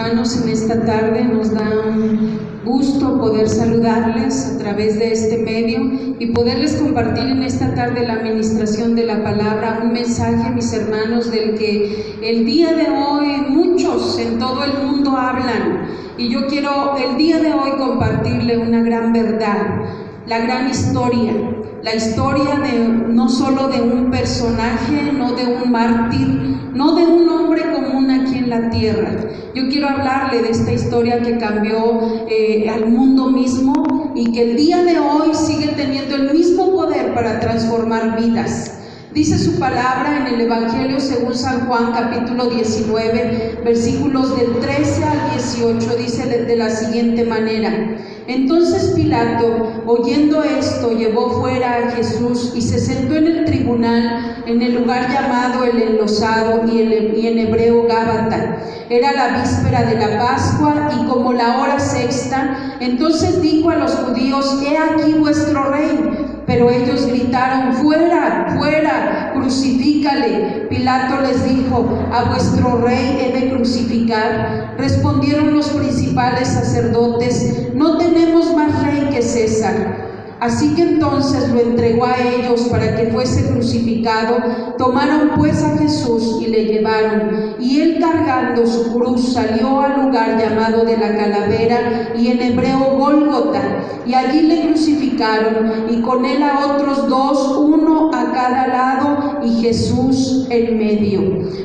hermanos en esta tarde. Nos da un gusto poder saludarles a través de este medio y poderles compartir en esta tarde la administración de la palabra, un mensaje, mis hermanos, del que el día de hoy muchos en todo el mundo hablan, y yo quiero el día de hoy compartirle una gran verdad, la gran historia, la historia no solo de un personaje, no de un mártir, no de un hombre común aquí en la tierra. Yo quiero hablarle de esta historia que cambió al mundo mismo y que el día de hoy sigue teniendo el mismo poder para transformar vidas. Dice su palabra en el Evangelio según San Juan, capítulo 19, versículos del 13 al 18, dice de la siguiente manera: Entonces Pilato, oyendo esto, llevó fuera a Jesús y se sentó en el tribunal, en el lugar llamado el Enlosado y en hebreo Gábata. Era la víspera de la Pascua y como la hora sexta. Entonces dijo a los judíos: He aquí vuestro rey. Pero ellos gritaron: Fuera, fuera, crucifícale. Pilato les dijo: ¿A vuestro rey he de crucificar? Respondieron los principales sacerdotes: No tenemos más rey que César. Así que entonces lo entregó a ellos para que fuese crucificado. Tomaron pues a Jesús y le llevaron, y él cargando su cruz salió al lugar llamado de la Calavera, y en hebreo Gólgota, y allí le crucificaron, y con él a otros dos, uno a cada lado, y Jesús en medio.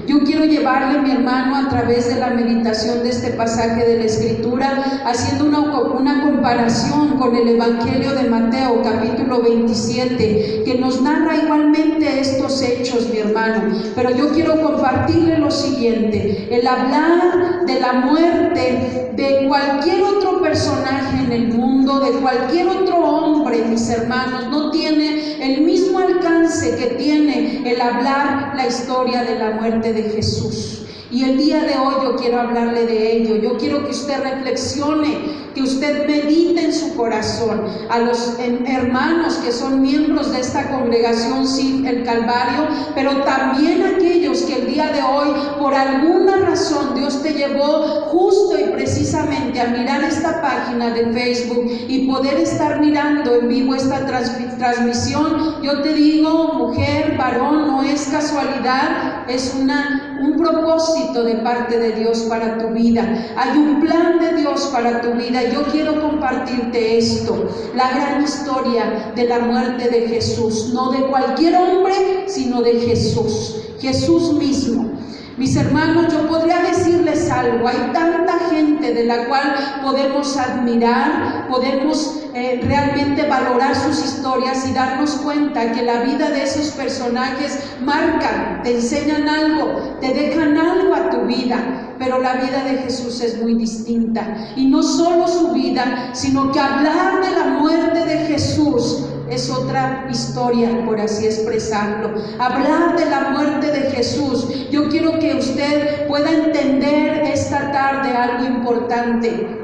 Yo quiero llevarle, mi hermano, a través de la meditación de este pasaje de la Escritura, haciendo una comparación con el Evangelio de Mateo, capítulo 27, que nos narra igualmente estos hechos, mi hermano. Pero yo quiero compartirle lo siguiente: el hablar de la muerte de cualquier otro personaje en el mundo, de cualquier otro hombre, mis hermanos, no tiene el mismo alcance que tiene el hablar la historia de la muerte de Jesús. Y el día de hoy yo quiero hablarle de ello. Yo quiero que usted reflexione, que usted medite en su corazón. A los hermanos que son miembros de esta congregación, sí, el Calvario, pero también aquellos que el día de hoy, por alguna razón, Dios te llevó justo y precisamente a mirar esta página de Facebook y poder estar mirando en vivo esta transmisión. Yo te digo, mujer, varón, no es casualidad, es un propósito de parte de Dios para tu vida. Hay un plan de Dios para tu vida. Yo quiero compartirte esto, la gran historia de la muerte de Jesús, no de cualquier hombre, sino de Jesús mismo. Mis hermanos, yo podría decirles algo: hay tanta gente de la cual podemos admirar, podemos realmente valorar sus historias y darnos cuenta que la vida de esos personajes marcan, te enseñan algo, te dejan algo a tu vida. Pero la vida de Jesús es muy distinta, y no solo su vida, sino que hablar de la muerte de Jesús es otra historia, por así expresarlo. Hablar de la muerte de Jesús, yo quiero que usted pueda entender esta tarde algo importante.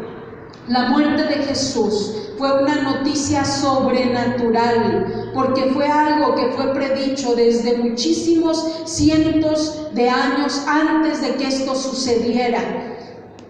La muerte de Jesús fue una noticia sobrenatural, porque fue algo que fue predicho desde muchísimos cientos de años antes de que esto sucediera.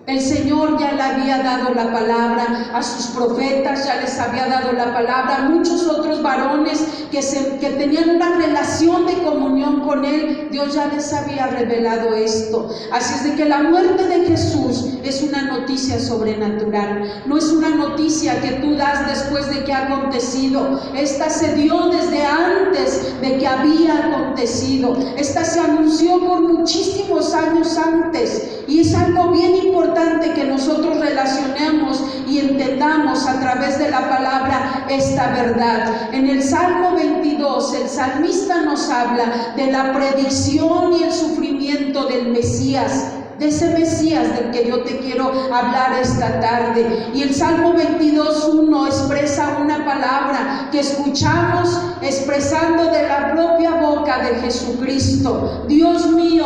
El Señor ya le había dado la palabra a sus profetas, ya les había dado la palabra a muchos otros varones que tenían una relación de comunión con Él. Dios ya les había revelado esto. Así es de que la muerte de Jesús es una noticia sobrenatural. No es una noticia que tú das después de que ha acontecido. Esta se dio desde antes de que había acontecido. Esta se anunció por muchísimos años antes, y es algo bien importante que nosotros relacionemos y entendamos a través de la palabra esta verdad. En el Salmo 22, el salmista nos habla de la predicción y el sufrimiento del Mesías, de ese Mesías del que yo te quiero hablar esta tarde. Y el Salmo 22:1 expresa una palabra que escuchamos expresando de la propia boca de Jesucristo: Dios mío,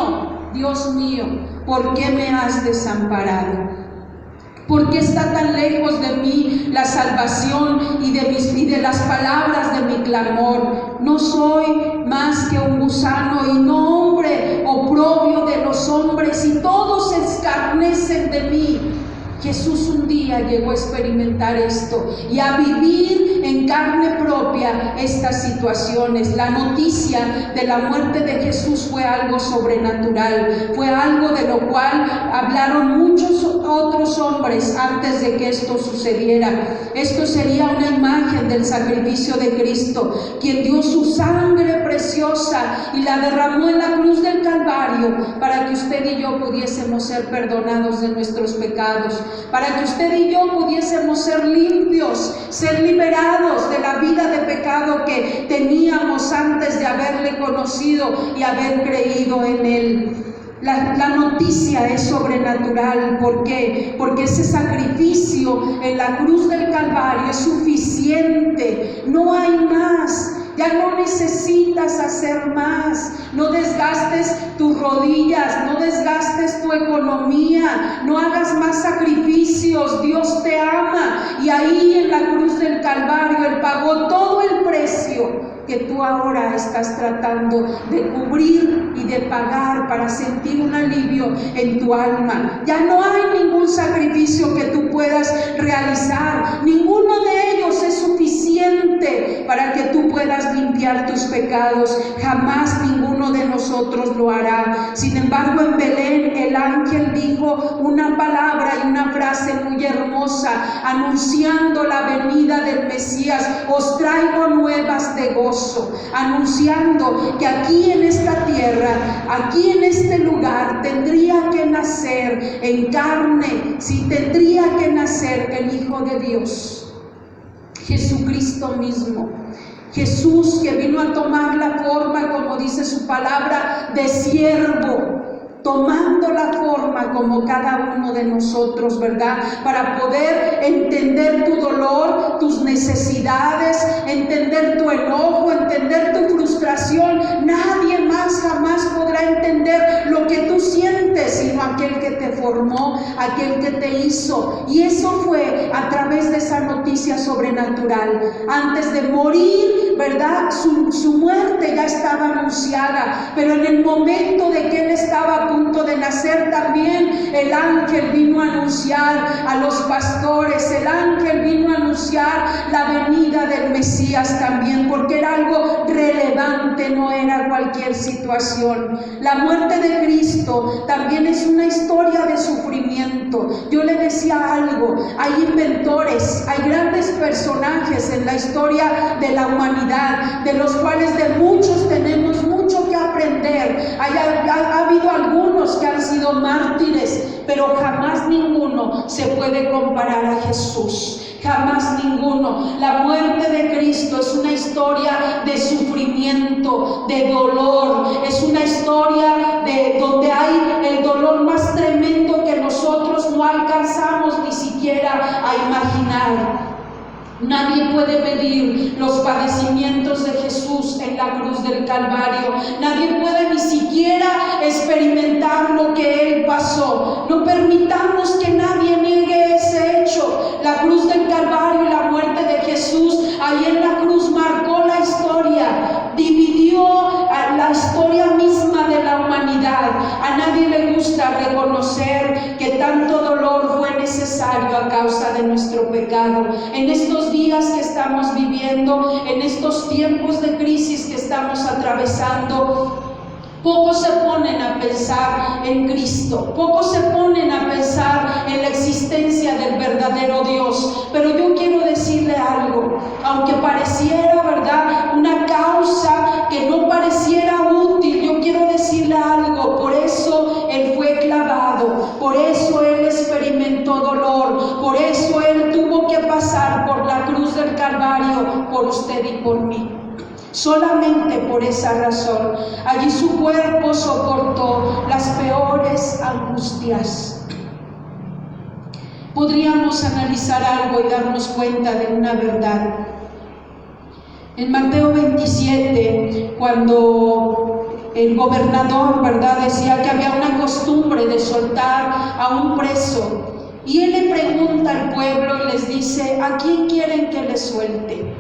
¿por qué me has desamparado? ¿Por qué está tan lejos de mí la salvación y de las palabras de mi clamor? No soy más que un gusano y no hombre oprobio oprobio de los hombres y todos se escarnecen de mí. Jesús un día llegó a experimentar esto y a vivir en carne propia estas situaciones. La noticia de la muerte de Jesús fue algo sobrenatural, fue algo de lo cual hablaron muchos otros hombres antes de que esto sucediera. Esto sería una imagen del sacrificio de Cristo, quien dio su sangre preciosa y la derramó en la cruz del Calvario para que usted y yo pudiésemos ser perdonados de nuestros pecados, para que usted y yo pudiésemos ser limpios, ser liberados de la vida de pecado que teníamos antes de haberle conocido y haber creído en Él. La noticia es sobrenatural. ¿Por qué? Porque ese sacrificio en la cruz del Calvario es suficiente. No hay más. Ya no necesitas hacer más. No desgastes tus rodillas, no desgastes tu economía, no hagas más sacrificios. Dios te ama y ahí en la cruz del Calvario Él pagó todo el precio que tú ahora estás tratando de cubrir y de pagar para sentir un alivio en tu alma. Ya no hay ningún sacrificio que tú puedas realizar. Ninguno de ellos es suficiente para que tú puedas limpiar tus pecados. Jamás ninguno de nosotros lo hará. Sin embargo, en Belén el ángel dijo una palabra y una frase muy hermosa, anunciando la venida del Mesías: os traigo nuevas de gozo. Anunciando que aquí en esta tierra, aquí en este lugar, tendría que nacer en carne, sí, tendría que nacer el Hijo de Dios, Jesucristo mismo. Jesús, que vino a tomar la forma, como dice su palabra, de siervo, tomando la forma como cada uno de nosotros, ¿verdad? Para poder entender tu dolor, tus necesidades, entender tu enojo, entender tu frustración. Nadie más jamás podrá entender lo que tú sientes, sino aquel que te formó, aquel que te hizo. Y eso fue a través de esa noticia sobrenatural. Antes de morir, ¿verdad? Su muerte ya estaba anunciada, pero en el momento de que Él estaba a punto de nacer, también el ángel vino a anunciar a los pastores, el ángel vino a anunciar la venida del Mesías también, porque era algo relevante, no era cualquier situación. La muerte de Cristo también es una historia de sufrimiento. Yo le decía algo, hay inventores, hay grandes personajes en la historia de la humanidad, de los cuales de muchos tenemos mucho que aprender. Ha habido algunos que han sido mártires, pero jamás ninguno se puede comparar a Jesús. Jamás ninguno. La muerte de Cristo es una historia de sufrimiento, de dolor. Es una historia de donde hay el dolor más tremendo que nosotros no alcanzamos ni siquiera a imaginar. Nadie puede medir los padecimientos de Jesús en la cruz del Calvario. Nadie puede ni siquiera experimentar lo que Él pasó. No permitamos que nadie niegue ese hecho. La cruz del Calvario y la muerte de Jesús, ahí en la cruz marcó la historia, dividió la historia misma de la humanidad. A nadie le gusta reconocer que tanto dolor fue necesario a causa de nuestro pecado. En estos días que estamos viviendo, en estos tiempos de crisis que estamos atravesando, pocos se ponen a pensar en Cristo, pocos se ponen a pensar en la existencia del verdadero Dios. Pero yo quiero decirle algo, aunque pareciera, ¿verdad?, una causa que no pareciera útil, yo quiero decirle algo. Por eso Él fue clavado, por eso Él experimentó dolor, por eso Él tuvo que pasar por la cruz del Calvario, por usted y por mí. Solamente por esa razón, allí su cuerpo soportó las peores angustias. Podríamos analizar algo y darnos cuenta de una verdad. En Mateo 27, cuando el gobernador, ¿verdad?, decía que había una costumbre de soltar a un preso, y él le pregunta al pueblo y les dice: ¿a quién quieren que le suelte?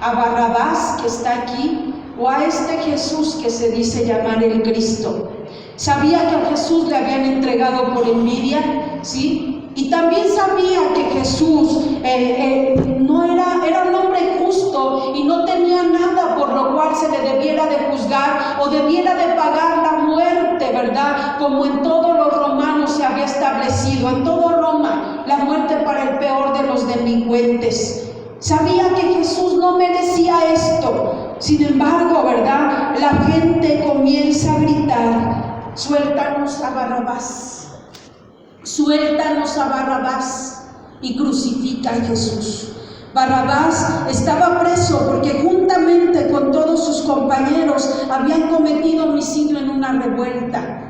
¿A Barrabás, que está aquí, o a este Jesús que se dice llamar el Cristo? Sabía que a Jesús le habían entregado por envidia, ¿sí? Y también sabía que Jesús era un hombre justo y no tenía nada por lo cual se le debiera de juzgar o debiera de pagar la muerte, ¿verdad? Como en todos los romanos se había establecido, en todo Roma, la muerte para el peor de los delincuentes. Sabía que Jesús no merecía esto. Sin embargo, ¿verdad? La gente comienza a gritar: suéltanos a Barrabás, suéltanos a Barrabás, y crucifica a Jesús. Barrabás estaba preso porque juntamente con todos sus compañeros habían cometido homicidio en una revuelta.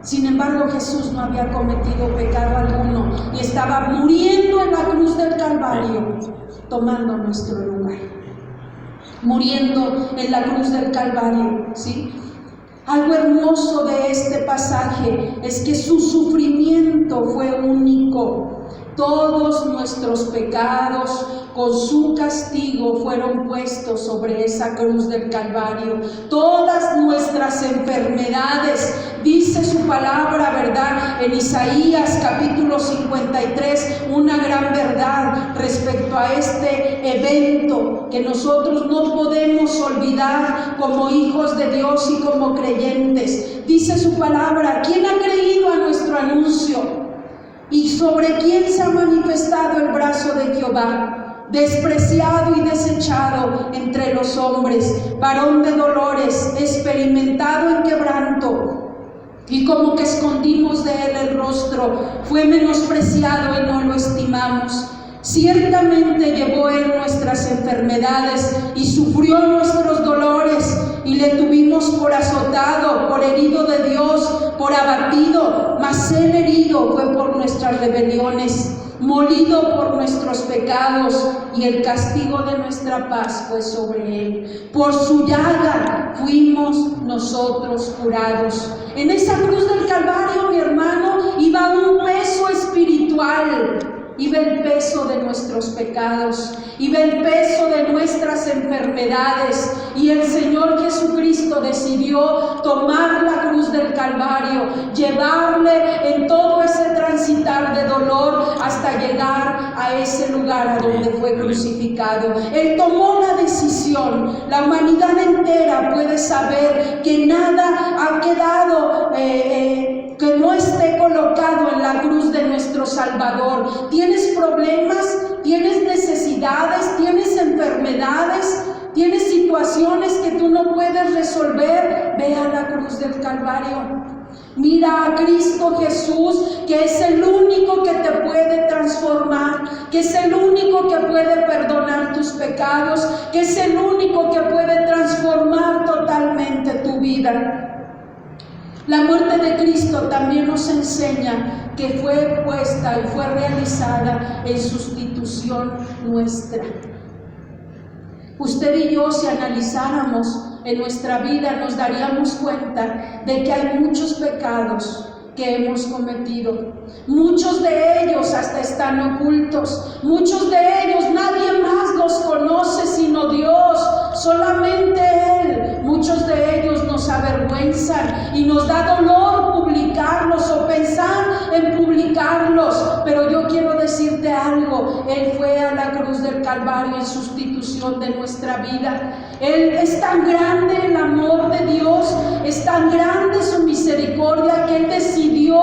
Sin embargo, Jesús no había cometido pecado alguno y estaba muriendo en la cruz del Calvario, tomando nuestro lugar. Muriendo en la cruz del Calvario, ¿sí? Algo hermoso de este pasaje es que su sufrimiento fue único. Todos nuestros pecados con su castigo fueron puestos sobre esa cruz del Calvario. Todas nuestras enfermedades, dice su palabra, ¿verdad? En Isaías capítulo 53, una gran verdad respecto a este evento que nosotros no podemos olvidar como hijos de Dios y como creyentes. Dice su palabra: ¿quién ha creído a nuestro anuncio? ¿Y sobre quién se ha manifestado el brazo de Jehová? Despreciado y desechado entre los hombres, varón de dolores, experimentado en quebranto, y como que escondimos de él el rostro, fue menospreciado y no lo estimamos. Ciertamente llevó él nuestras enfermedades y sufrió nuestros dolores, y le tuvimos por azotado, por herido de Dios, por abatido, mas él herido fue por nuestras rebeliones, molido por nuestros pecados, y el castigo de nuestra paz fue sobre él. Por su llaga fuimos nosotros curados. En esa cruz del Calvario, mi hermano, iba un peso espiritual. Iba el peso de nuestros pecados, iba el peso de nuestras enfermedades, y el Señor Jesucristo decidió tomar la cruz del Calvario, llevarle en todo ese transitar de dolor hasta llegar a ese lugar a donde fue crucificado. Él tomó la decisión. La humanidad entera puede saber que nada ha quedado que no esté colocado en la cruz de nuestro Salvador. ¿Tienes problemas? ¿Tienes necesidades? ¿Tienes enfermedades? ¿Tienes situaciones que tú no puedes resolver? Ve a la cruz del Calvario. Mira a Cristo Jesús, que es el único que te puede transformar, que es el único que puede perdonar tus pecados, que es el único que puede transformar totalmente tu vida. La muerte de Cristo también nos enseña que fue puesta y fue realizada en sustitución nuestra. Usted y yo, si analizáramos en nuestra vida, nos daríamos cuenta de que hay muchos pecados que hemos cometido. Muchos de ellos hasta están ocultos. Muchos de ellos nadie más los conoce sino Dios, solamente Él. Muchos de ellos nos avergüenzan y nos da dolor publicarlos o pensar en publicarlos. Pero yo quiero decirte algo: Él fue a la cruz del Calvario en sustitución de nuestra vida. Es tan grande el amor de Dios, es tan grande su misericordia, que Él decidió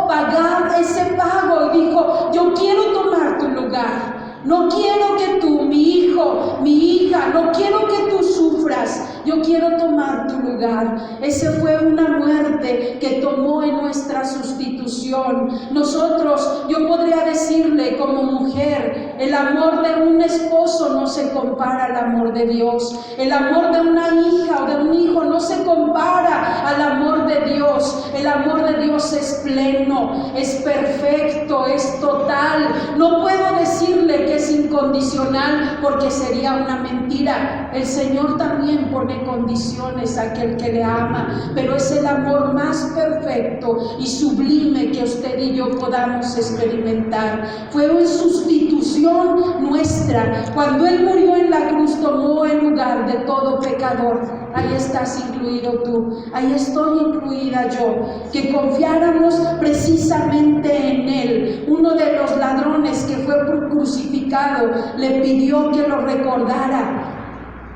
pagar ese pago y dijo: yo quiero tomar tu lugar. No quiero que tú, mi hijo, mi hija, no quiero que tú sufras. Yo quiero tomar tu lugar. Esa fue una muerte que tomó en nuestra sustitución. Nosotros, yo podría decirle como mujer, el amor de un esposo no se compara al amor de Dios. El amor de una hija o de un hijo no se compara al amor de Dios. El amor de Dios es pleno, es perfecto, es total. No puedo decirle que es incondicional porque sería una mentira. el Señor también pone condiciones a aquel que le ama, pero es el amor más perfecto y sublime que usted y yo podamos experimentar. Fue en sustitución nuestra. Cuando Él murió en la cruz, tomó el lugar de todo pecador. Ahí estás incluido tú, ahí estoy incluida yo, que confiáramos precisamente en Él. Uno de los ladrones que fue crucificado le pidió que lo recordara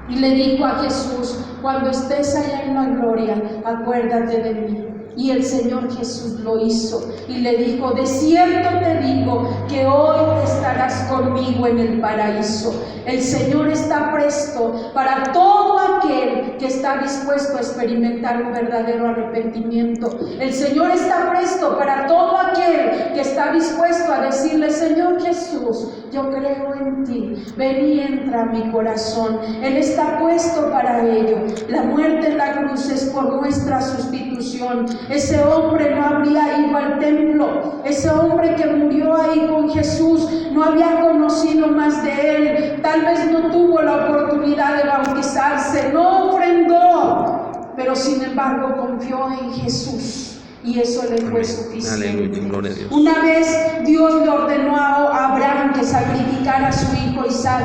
y le dijo a Jesús: cuando estés allá en la gloria, acuérdate de mí. Y el Señor Jesús lo hizo y le dijo: de cierto te digo que hoy estarás conmigo en el paraíso. El Señor está presto para todo aquel que está dispuesto a experimentar un verdadero arrepentimiento. El Señor está presto para todo aquel que está dispuesto a decirle: Señor Jesús, yo creo en ti, ven y entra a mi corazón. Él está puesto para ello. La muerte en la cruz es por nuestra sustitución. Ese hombre no habría ido al templo, ese hombre que murió ahí con Jesús no había conocido más de Él, tal vez no tuvo la oportunidad de bautizarse, no ofrendó, pero sin embargo confió en Jesús. Y eso le fue suficiente. Una vez Dios le ordenó a Abraham que sacrificara a su hijo Isaac,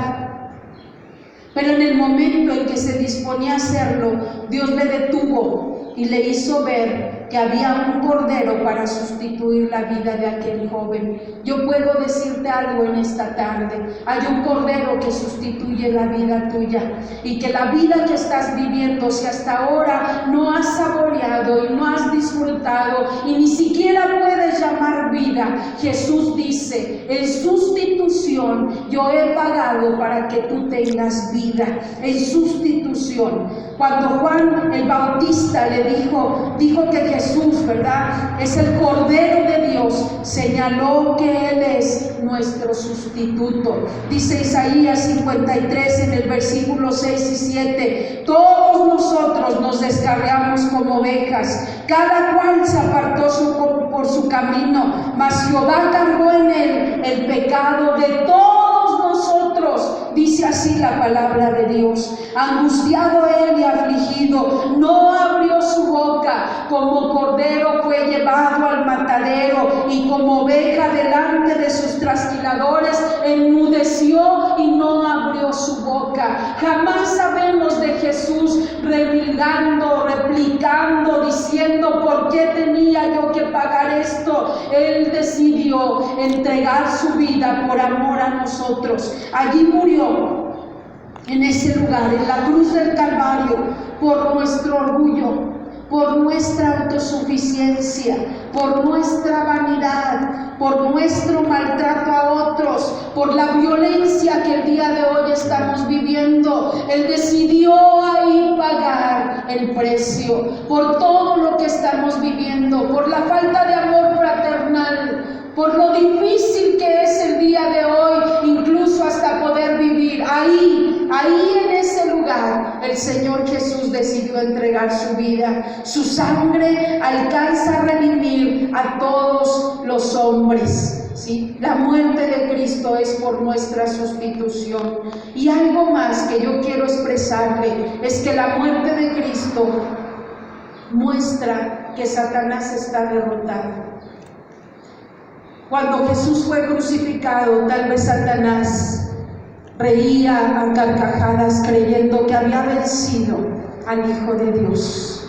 pero en el momento en que se disponía a hacerlo, Dios le detuvo y le hizo ver que había un cordero para sustituir la vida de aquel joven. Yo puedo decirte algo en esta tarde: hay un cordero que sustituye la vida tuya, y que la vida que estás viviendo, si hasta ahora no has saboreado y no has disfrutado y ni siquiera puedes llamar vida, Jesús dice: en sustitución yo he pagado para que tú tengas vida. En sustitución. Cuando Juan el Bautista le dijo que Jesús, ¿verdad?, es el Cordero de Dios, señaló que Él es nuestro sustituto. Dice Isaías 53 en el versículo 6 y 7: todos nosotros nos descarriamos como ovejas, cada cual se apartó por su camino, mas Jehová cargó en Él el pecado de todos nosotros. Dice así la palabra de Dios: angustiado Él y afligido, no abrió su boca. Como cordero fue llevado al matadero, y como oveja delante de sus trasquiladores, enmudeció y no abrió su boca. Jamás sabemos de Jesús renegando, replicando, diciendo: ¿por qué tenía yo que pagar esto? Él decidió entregar su vida por amor a nosotros. Allí murió, en ese lugar, en la cruz del Calvario, por nuestro orgullo, por nuestra autosuficiencia, por nuestra vanidad, por nuestro maltrato a otros, por la violencia que el día de hoy estamos viviendo. Él decidió ahí pagar el precio por todo lo que estamos viviendo, por la falta de amor fraternal, por lo difícil que es el día de hoy, incluso hasta poder vivir. Ahí en ese lugar, el Señor Jesús decidió entregar su vida. Su sangre alcanza a redimir a todos los hombres, ¿sí? La muerte de Cristo es por nuestra sustitución. Y algo más que yo quiero expresarle es que la muerte de Cristo muestra que Satanás está derrotado. Cuando Jesús fue crucificado, tal vez Satanás reía a carcajadas creyendo que había vencido al Hijo de Dios.